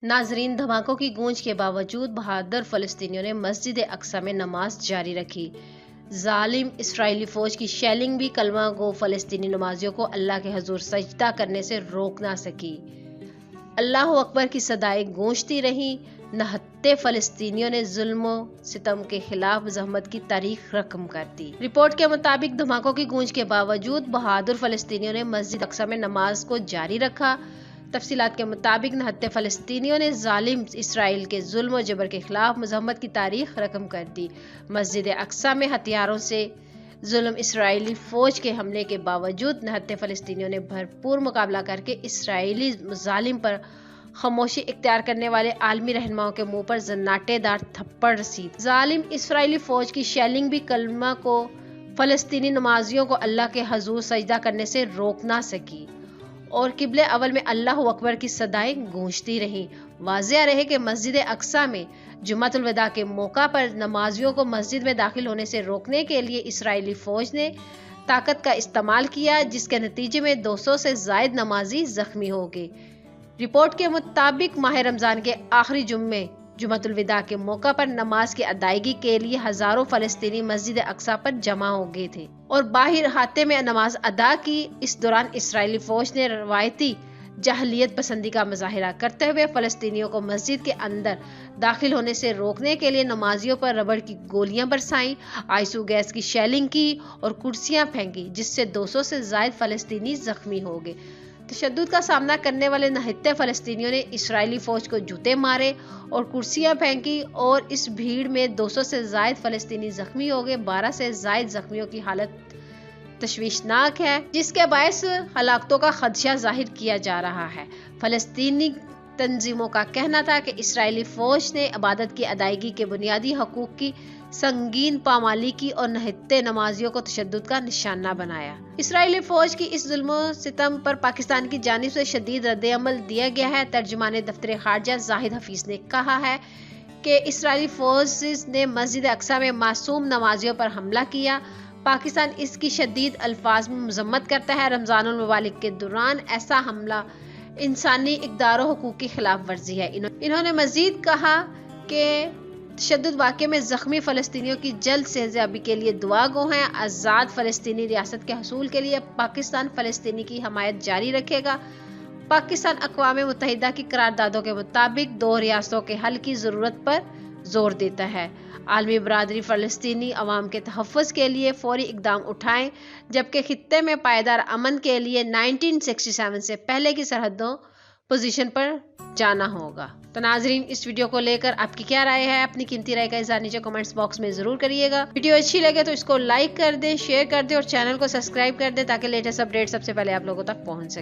नाजरीन, धमाकों की गूंज के बावजूद बहादुर फलस्तीनियों ने मस्जिद अक्सा में नमाज जारी रखी। जालिम इसराइली फौज की शेलिंग भी कलमा गो फलस्तीनी नमाजियों को अल्लाह के हजूर सजदा करने से रोक ना सकी। अल्लाह अकबर की सदाएं गूंजती रहीं। नहत्ते फलस्तीनियों ने जुल्म सितम के खिलाफ जहमत की तारीख रकम कर दी। रिपोर्ट के मुताबिक धमाकों की गूंज के बावजूद बहादुर फलस्तीनियों ने मस्जिद अक्सा में नमाज को जारी रखा। तफसीलात के मुताबिक नहत्ते फलस्तीनियों ने जालिम इसराइल के जुल्म और जबर के खिलाफ मजम्मत की तारीख रकम कर दी। मस्जिद अक्सा में हथियारों से जुल्म इसराइली फौज के हमले के बावजूद नहत्ते फलस्तीनियों ने भरपूर मुकाबला करके इसराइली जालिम पर खामोशी इख्तियार करने वाले आलमी रहनुमाओं के मुंह पर जन्नाटेदार थप्पड़ रसीद। जालिम इसराइली फौज की शेलिंग भी कलमा को फलस्तीनी नमाजियों को अल्लाह के हजूर सजदा करने से रोक ना सकी और किबले अवल में अल्लाह अकबर की सदाएं गूंजती रहीं। वाज़िया रहे कि मस्जिद अक्सा में जुम्मतुल विदा के मौका पर नमाजियों को मस्जिद में दाखिल होने से रोकने के लिए इसराइली फौज ने ताकत का इस्तेमाल किया, जिसके नतीजे में 200 से ज़ायद नमाजी जख्मी हो गए। रिपोर्ट के मुताबिक माह रमज़ान के आखिरी जुम्मे जुम्मतुल विदा के मौका पर नमाज की अदायगी के लिए हजारों फलस्तीनी मस्जिद अक्सा पर जमा हो गए थे और बाहर हाते में नमाज अदा की। इस दौरान इसराइली फौज ने रवायती जाहलियत पसंदी का मुजाहिरा करते हुए फलस्तीनियों को मस्जिद के अंदर दाखिल होने से रोकने के लिए नमाजियों पर रबड़ की गोलियां बरसाईं, आइसू गैस की शेलिंग की और कुर्सियां फेंकी, जिससे 200 से ज्यादा फलस्तीनी जख्मी हो गए। तशद्दुद का सामना करने वाले नहत्ते फलस्तीनियों ने इसराइली फौज को जूते मारे और कुर्सियां फेंकी और इस भीड़ में 200 से ज्यादा फलस्तीनी जख्मी हो गए। 12 से ज्यादा जख्मियों की हालत तशवीशनाक है, जिसके बायस हलाकतों का खदशा जाहिर किया जा रहा है। फलस्तीनी तंजीमों का कहना था कि इसराइली फौज ने इबादत की अदायगी के बुनियादी हकूक की संगीन पामाली की और नहत्ते नमाजियों को तशद्दुद का निशाना बनाया। इसराइली फौज की इस जुल्म सितम पर पाकिस्तान की जानिब से शदीद रद्द-ए-अमल दिया गया है। तर्जुमाने दफ्तर खारजा जाहिद हफीज ने कहा है कि इसराइली फौज ने मस्जिद अक्सा में मासूम नमाजियों पर हमला किया। पाकिस्तान इसकी शदीद अल्फाज में मजम्मत करता है। रमजानुल मुबारक के दौरान ऐसा हमला इंसानी इक़दार और हुकूक की खिलाफ वर्जी है। इन्होंने मजीद कहा कि तशद्दुद वाक़े में ज़ख्मी फ़लस्तीनियों की जल्द सेहतयाबी के लिए दुआ गो हैं। आज़ाद फ़लस्तीनी रियासत के हसूल के लिए पाकिस्तान फ़लस्तीनी की हमायत जारी रखेगा। पाकिस्तान अक़वाम मुत्तहिदा की करारदादों के मुताबिक 2 रियासतों के हल की ज़रूरत पर जोर देता है। आलमी बरादरी फ़लस्तीनी अवाम के तहफ़्फ़ुज़ के लिए फ़ौरी इक़दाम उठाएं, जबकि खित्ते में पायदार अमन के लिए 1967 से पहले की सरहदों पोजीशन पर जाना होगा। तो नाजरीन, इस वीडियो को लेकर आपकी क्या राय है? अपनी कीमती राय का इज़हार नीचे कमेंट्स बॉक्स में ज़रूर करिएगा। वीडियो अच्छी लगे तो इसको लाइक कर दें, शेयर कर दें और चैनल को सब्सक्राइब कर दें ताकि लेटेस्ट अपडेट सबसे पहले आप लोगों तक पहुँच सके।